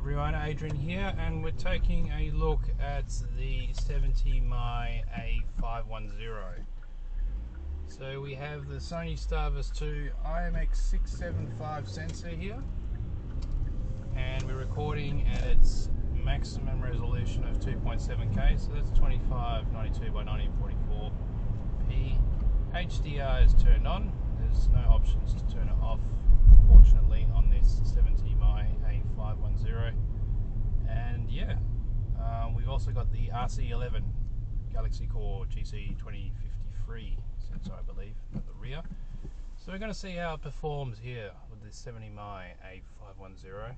everyone, Adrian here, and we're taking a look at the 70mm A510. So we have the Sony Starvis 2 IMX675 sensor here, and we're recording at its maximum resolution of 2.7K, so that's 2592 by 1944p. HDR is turned on. There's no options to turn it off, fortunately, on this 70mm A510. And yeah, we've also got the RC11 Galaxy Core GC2053 sensor, I believe, at the rear. So we're going to see how it performs here with this 70mm A510.